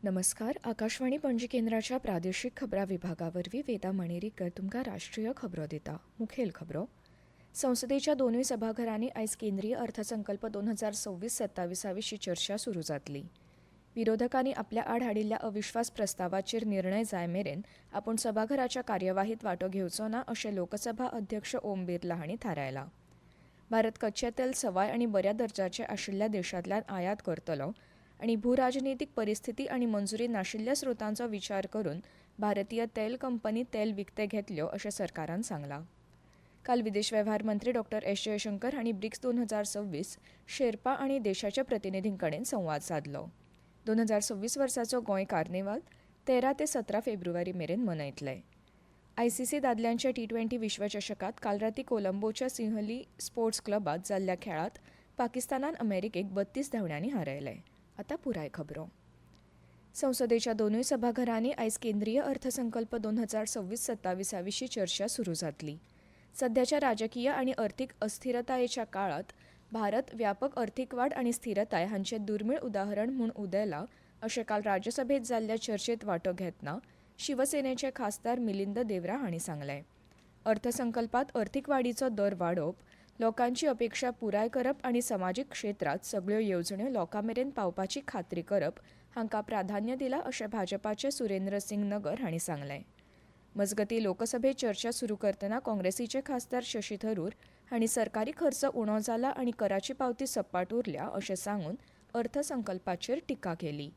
नमस्कार. आकाशवाणी पणजी केंद्राच्या प्रादेशीक खबरां विभागावरवीं वेदा मणेरीकर तुमकां राष्ट्रीय खबरो दिता. मुखेल खबरो. संसदेच्या दोनूय सभाघरांनी आयज केंद्रीय अर्थसंकल्प 2026-27 विशीं चर्चा सुरू जातली. विरोधकांनी आपल्या आड हाडिल्ल्या अविश्वास प्रस्तावाचेर निर्णय जाय मेरेन आपूण सभाघराच्या कार्यवाहीत वांटो घेवचो ना अशें लोकसभा अध्यक्ष ओम बिर्ला हांणी थारायलां. भारत कच्चें तेल सवाय आनी बऱ्या दर्जाचें आशिल्ल्या देशांतल्यान आयात करतलो आनी भूराजनितीक परिस्थिती आनी मंजुरी नाशिल्ल्या स्रोतांचो विचार करून भारतीय तेल कंपनी तेल विकते घेतल्यो अशें सरकारान सांगलां. काल विदेश वेव्हार मंत्री डॉ. एस. जयशंकर हांणी ब्रिक्स 2026 शेर्पा आनी देशाच्या प्रतिनिधीं कडेन संवाद सादलो. 2026 वर्साचो गोंय कार्निवाल 13 ते 17 फेब्रुवारी मेरेन मनयतले. आयसीसी दादल्यांच्या T20 विश्वचषकात काल रातीं कोलंबोच्या सिंहली स्पोर्ट्स क्लबात जाल्ल्या खेळात पाकिस्तानान अमेरिकेक 32 धांवड्यांनी हारयले. आतां पुराय खबरो. संसदेच्या दोनूय सभाघरांनी आयज केंद्रीय अर्थसंकल्प 2026-27 विशीं चर्चा सुरू जातली. सध्याच्या राजकीय आनी अर्थीक अस्थिरतायेच्या काळात भारत व्यापक अर्थीक वाड आनी स्थिरताय हांचें दुर्मीळ उदाहरण म्हूण उदेला अशें काल राज्यसभेत जाल्ल्या चर्चेत वांटो घेतना शिवसेनेचे खासदार मिलिंद देवरा हांणी सांगलें. अर्थसंकल्पांत अर्थीक वाडीचो दर वाडोवप, लोकांची अपेक्षा पुराय करप आनी समाजीक क्षेत्रांत सगळ्यो येवजण्यो लोकांमेरेन पावपाची खात्री करप हांकां प्राधान्य दिलां अशें भाजपाचे सुरेंद्र सिंग नगर हांणी सांगलें. मजगतीं लोकसभेत चर्चा सुरू करतना काँग्रेसीचे खासदार शशी थरूर हांणी सरकारी खर्च उणो जाला आनी कराची पावती सपाट उरल्या अशें सांगून अर्थसंकल्पाचेर टिका केली.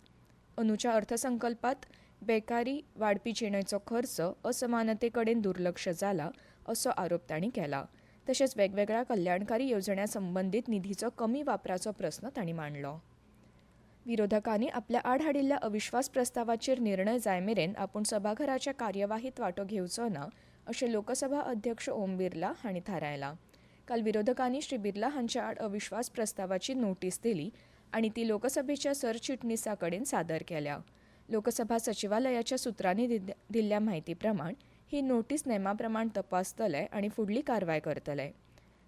अंदूच्या अर्थसंकल्पांत बेकारी, वाडपी जिणेचो खर्च, असमानते कडेन दुर्लक्ष जाला असो आरोप तांणी केला. तशेंच वेगवेगळ्या कल्याणकारी येवजण्यां संबंदीत निधीचो कमी वापराचो प्रस्न तांणी मांडलो. विरोधकांनी आपल्या आड हाडिल्ल्या अविश्वास प्रस्तावाचेर निर्णय जाय मेरेन आपूण सभाघराच्या कार्यवाहीत वांटो घेवचो ना अशें लोकसभा अध्यक्ष ओम बिर्ला हांणी थारायलां. काल विरोधकांनी श्री बिर्ला हांच्या आड अविश्वास प्रस्तावाची नोटीस दिली आनी ती लोकसभेच्या सरचिटणीसा कडेन सादर केल्या. लोकसभा सचिवालयाच्या सुत्रांनी दिल्ल्या म्हायती प्रमाण ही नोटीस नेमाप्रमाण तपासतले आनी फुडली कारवाय करतले.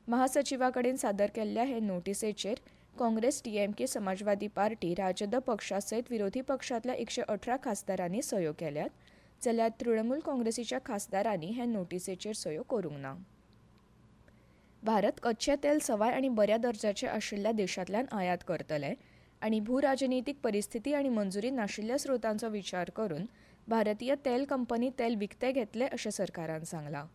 महासचिवा कडेन सादर केल्ल्या हे नोटीसेचेर काँग्रेस, DMK, समाजवादी पार्टी, राजद पक्षा सयत विरोधी पक्षांतल्या 118 खासदारांनी सयो केल्यात, जाल्यार तृणमूल काँग्रेसीच्या खासदारांनी हे नोटीसेचेर सयो करूंक ना. भारत कच्चें तेल सवाय आनी बऱ्या दर्जाचें आशिल्ल्या देशांतल्यान आयात करतले आनी भूराजनितीक परिस्थिती आनी मंजुरी नाशिल्ल्या स्रोतांचो विचार करून भारतीय तेल कंपनी तेल विकते घेतले अशें सरकारान सांगलां.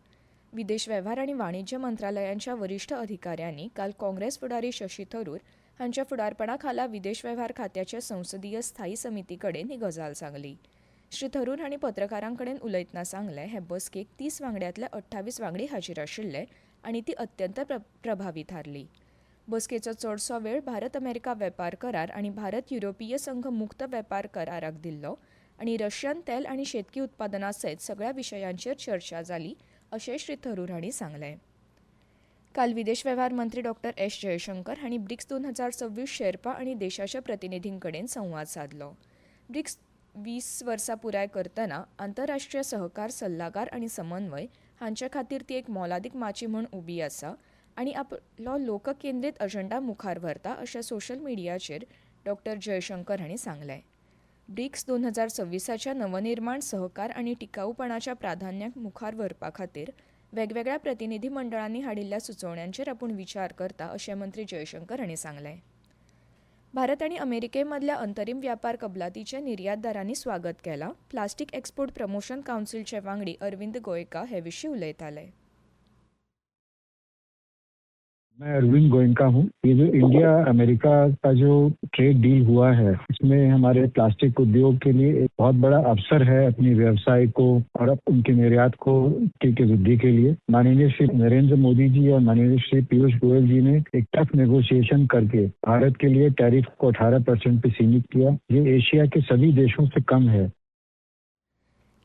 विदेश वेव्हार आनी वाणिज्य मंत्रालयांच्या वरिश्ठ अधिकाऱ्यांनी काल काँग्रेस फुडारी शशी थरूर हांच्या फुडारपणा खाला विदेश वेव्हार खात्याचे संसदीय स्थायी समिती कडेन ही गजाल सांगली. श्री थरूर हांणी पत्रकारां कडेन उलयतना सांगलें, हे बसकेक 30 वांगड्यांतले 28 वांगडी हाजीर आशिल्ले आनी ती अत्यंत प्रभावी थारली. बसकेचो चडसो वेळ भारत अमेरिका वेपार करार आनी भारत युरोपीय संघ मुक्त वेपार कराराक दिल्लो आनी रशियन तेल आनी शेतकी उत्पादनां सयत सगळ्या विशयांचेर चर्चा जाली अशें श्री थरूर हांणी सांगलें. काल विदेश वेव्हार मंत्री डॉ. एस. जयशंकर हांणी ब्रिक्स 2026 शेर्पा आनी देशाच्या प्रतिनिधीं कडेन संवाद सादलो. ब्रिक्स 20 वर्सां पुराय करतना आंतरराष्ट्रीय सहकार सल्लागार आनी समन्वय हांचे खातीर ती एक मोलादीक माची म्हूण उबी आसा आनी आपलो लोककेंद्रीत अजेंडा मुखार व्हरता अशें सोशल मिडियाचेर डॉ. जयशंकर हांणी सांगलें. ब्रिक्स 2026च्या नवनिर्माण, सहकार आनी टिकाऊपणाच्या प्राधान्याक मुखार व्हरपा खातीर वेगवेगळ्या प्रतिनिधी मंडळांनी हाडिल्ल्या सुचोवण्यांचेर आपूण विचार करता अशें मंत्री जयशंकर हांणी सांगलें. भारत आनी अमेरिके मदल्या अंतरीम व्यापार कबलातीचें निर्यातदारांनी स्वागत केलां. प्लास्टीक एक्सपोर्ट प्रमोशन कावन्सिलचे वांगडी अरविंद गोयका हे विशीं उलयताले. मैं अरविंद गोयनका हूँ। ये जो इंडिया अमेरिका का जो ट्रेड डील हुआ है, इसमें हमारे प्लास्टिक उद्योग के लिए एक बहुत बड़ा अवसर है अपनी व्यवसाय को और उनके निर्यात को की वृद्धि के लिए। माननीय श्री नरेंद्र मोदी जी और माननीय श्री पीयूष गोयल जी ने एक टफ नेगोशिएशन करके भारत के लिए टैरिफ को 18% पे सीमित किया। ये एशिया के सभी देशों से कम है।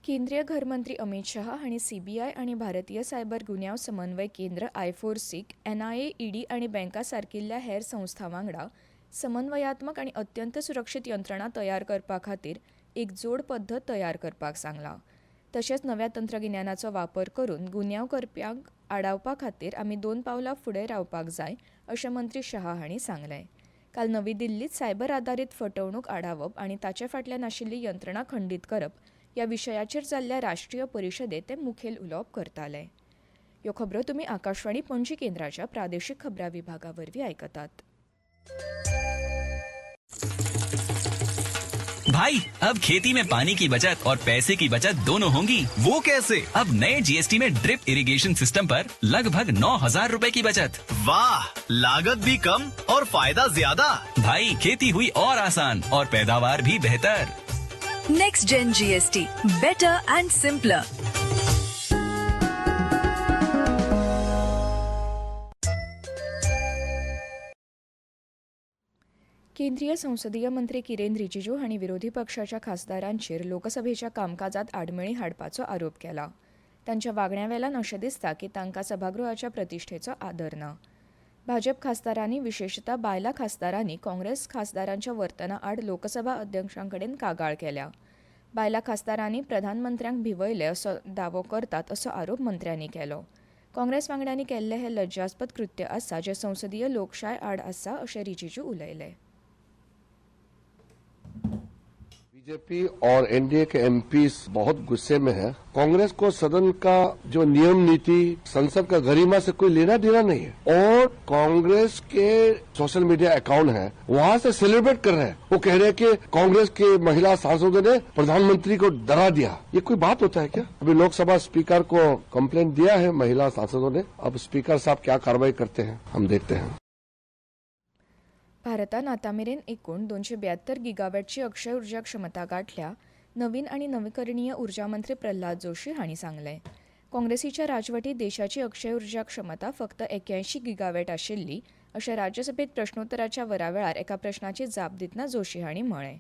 केंद्रीय घरमंत्री अमित शाह हांणी CBI आनी भारतीय सायबर गुन्यांव समन्वय केंद्र I4Cक NIA, ED आनी बँका सारकिल्ल्या हेर संस्थां वांगडा समन्वयात्मक आनी अत्यंत सुरक्षीत यंत्रणा तयार करपा खातीर एक जोड पद्दत तयार करपाक सांगलां. तशेंच नव्या तंत्रगिन्यानाचो वापर करून गुन्यांव करप्यांक आडावपा खातीर आमी 2 पावलां फुडें रावपाक जाय अशें मंत्री शाह हांणी सांगलें. काल नवी दिल्लीत सायबर आधारित फटवणूक आडावप आनी ताचे फाटल्यान आशिल्ली यंत्रणा खंडीत करप ह्या विशयाचेर जाल्ल्या राष्ट्रीय परिशदेत ते मुखेल उलोवप करताले. ह्यो खबरो तुमी आकाशवाणी पणजी केंद्राच्या प्रादेशीक खबरां विभागा वरवीं आयकतात. भाई, अब खेती में पानी की बचत और पैसे की बचत दोनों होंगी। वो कैसे? अब नए जीएसटी में ड्रिप इरिगेशन सिस्टम पर लगभग 9,000 रुपए की बचत। वाह, लागत भी कम और फायदा ज्यादा। भाई, खेती हुई और आसान और पैदावार भी बेहतर। Next gen GST, better and simpler. केंद्रीय संसदीय मंत्री किरेन रिजिजू हांणी विरोधी पक्षाच्या खासदारांचेर लोकसभेच्या कामकाजात आडमेळी हाडपाचो आरोप केला. तांच्या वागण्यावेल्यान अशें दिसता की तांकां सभागृहाच्या प्रतिश्ठेचो आदर ना. भाजप खासदारांनी, विशेषतः बायलां खासदारांनी काँग्रेस खासदारांच्या वर्तना आड लोकसभा अध्यक्षांकडेन कागाळ केल्या. बायलां खासदारांनी प्रधानमंत्र्यांक भिवयले असो दावो करतात असो आरोप मंत्र्यांनी केलो. काँग्रेस वांगड्यांनी केल्लें हें लज्जास्पद कृत्य आसा जें संसदीय लोकशाय आड आसा अशें रिजिजू उलयले. बीजेपी और एनडीए के एमपीज बहुत गुस्से में है। कांग्रेस को सदन का जो नियम नीति, संसद का गरिमा से कोई लेना देना नहीं है और कांग्रेस के सोशल मीडिया अकाउंट है, वहां से सेलिब्रेट कर रहे हैं। वो कह रहे हैं कि कांग्रेस के महिला सांसदों ने प्रधानमंत्री को डरा दिया। ये कोई बात होता है क्या? अभी लोकसभा स्पीकर को कंप्लेंट दिया है महिला सांसदों ने। अब स्पीकर साहब क्या कार्रवाई करते हैं, हम देखते हैं. भारतान आतामेरेन एकूण 272 गिगावॅटची अक्षय उर्जा क्षमता गाठल्या, नवीन आणि नवीकरणीय उर्जा मंत्री प्रल्हाद जोशी हांणी सांगलें. काँग्रेसीच्या राजवटीत देशाची अक्षय उर्जा क्षमता फक्त 81 गिगावॅट आशिल्ली अशें राज्यसभेत प्रश्नोत्तराच्या वरावेळार एका प्रश्नाची जाप दितना जोशी हांणी म्हळें.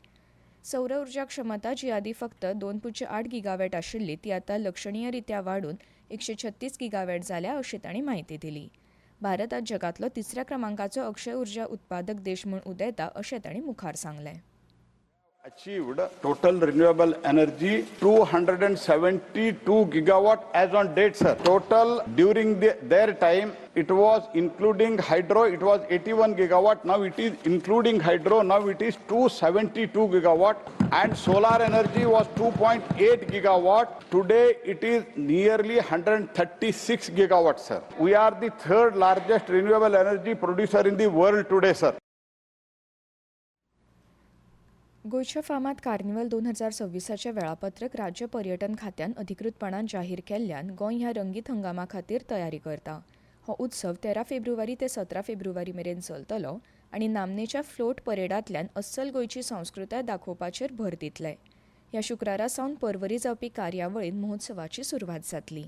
सौर उर्जा क्षमता जी आदी फक्त 2.8 गिगावॅट आशिल्ली ती आतां लक्षणीयरित्या वाडून 136 गिगावॅट जाल्या अशी तांणी म्हायती दिली. भारत आज जगातलो 3ऱ्या क्रमांकाचो अक्षय उर्जा उत्पादक देश म्हूण उदेता अशें तांणी मुखार सांगलें. Achieved total renewable energy 272 gigawatt as on date, sir. Total during their time, it was including hydro, it was 81 gigawatt. Now it is including hydro. Now it is 272 gigawatt. And solar energy was 2.8 gigawatt. Today it is nearly 136 gigawatt, sir. We are the third largest renewable energy producer in the world today, sir. गोंयच्या फामाद carnival 2026चे वेळापत्रक राज्य पर्यटन खात्यान अधिकृतपणान जाहीर केल्ल्यान गोंय ह्या रंगीत हंगामा खातीर तयारी करता. हो उत्सव 13 फेब्रुवारी ते 17 फेब्रुवारी मेरेन चलतलो आनी नामनेच्या फ्लोट परेडांतल्यान अस्सल गोंयची संस्कृताय दाखोवपाचेर भर दितले. ह्या शुक्रारा सावन परवरी जावपी कार्यावळीन महोत्सवाची सुरवात जातली.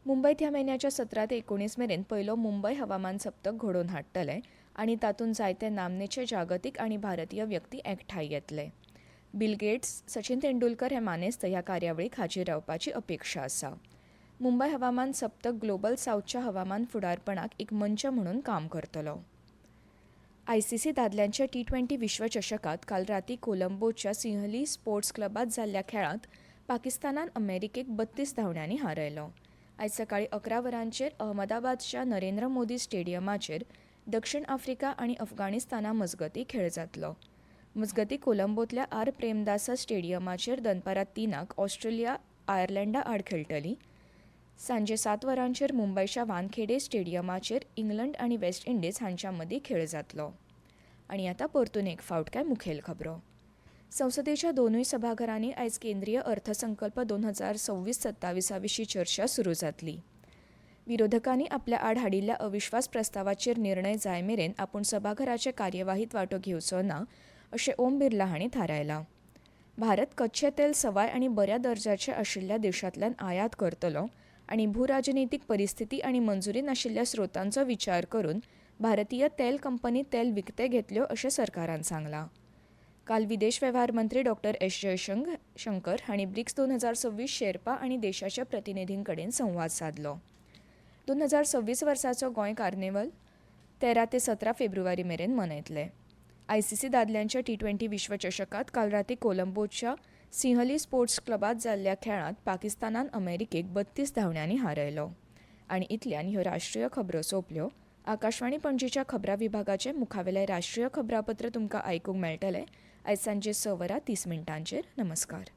मुंबयत ह्या म्हयन्याच्या 17 ते 19 मेरेन पयलो मुंबय हवामान सप्तक घडोवन हाडटले आनी तातूंत जायते नामनेचे जागतीक आनी भारतीय व्यक्ती एकठांय येतले. बिल गेट्स, सचिन तेंडुलकर हे मानेस्त ह्या कार्यावळीक हाजीर रावपाची अपेक्षा आसा. मुंबय हवामान सप्तक ग्लोबल साऊथच्या हवामान फुडारपणाक एक मंच म्हणून काम करतलो. आयसीसी दादल्यांच्या T20 विश्वचषकात काल राती कोलंबोच्या सिंहली स्पोर्ट्स क्लबात जाल्ल्या खेळांत पाकिस्तानान अमेरिकेक 32 धांवड्यांनी हारयलो. आयज सकाळी 11 वरांचेर अहमदाबादच्या नरेंद्र मोदी स्टेडियमाचेर दक्षिण आफ्रिका आनी अफगाणिस्ताना मजगती खेळ जातलो. मजगती कोलंबोतल्या आर प्रेमदासा स्टेडियमाचेर दनपारां 3 ऑस्ट्रेलिया आयर्लंडा आड खेळटली. सांजे 7 वरांचेर मुंबयच्या वानखेडे स्टेडियमाचेर इंग्लंड आनी वेस्ट इंडीज हांच्या मदीं खेळ जातलो. आनी आतां परतून एक फावट काय मुखेल खबरो. संसदेच्या दोनूय सभाघरांनी आयज केंद्रीय अर्थसंकल्प 2026-27 विशीं चर्चा सुरू जातली. विरोधकांनी आपल्या आड हाडिल्ल्या अविश्वास प्रस्तावाचेर निर्णय जाय मेरेन आपूण सभाघराचे कार्यवाहीत वांटो घेवचो ना अशें ओम बिर्ला हांणी थारायलां. भारत कच्चें तेल सवाय आनी बऱ्या दर्जाचें आशिल्ल्या देशांतल्यान आयात करतलो आनी भूराजनैतीक परिस्थिती आनी मंजुरी नाशिल्ल्या स्रोतांचो विचार करून भारतीय तेल कंपनी तेल विकते घेतल्यो अशें सरकारान सांगलां. काल विदेश वेव्हार मंत्री डॉ. एस. जयशंकर हांणी ब्रिक्स 2026 शेर्पा आनी देशाच्या प्रतिनिधीं कडेन संवाद साधलो. 2026 वर्साचो गोंय कार्निवल 13 ते 17 फेब्रुवारी मेरेन मनयतले. आयसीसी दादल्यांच्या T20 विश्वचषकात काल राती कोलंबोच्या सिंहली स्पोर्ट्स क्लबात जाल्ल्या खेळांत पाकिस्तानान अमेरिकेक 32 धांवड्यांनी हारयलो. आनी इतल्यान ह्यो राष्ट्रीय खबरो सोंपल्यो. आकाशवाणी पणजीच्या खबरां विभागाचे मुखावेले राष्ट्रीय खबरापत्र तुमकां आयकूंक मेळटलें आयज सांजे 6 वरां 30 मिनटांचेर. नमस्कार.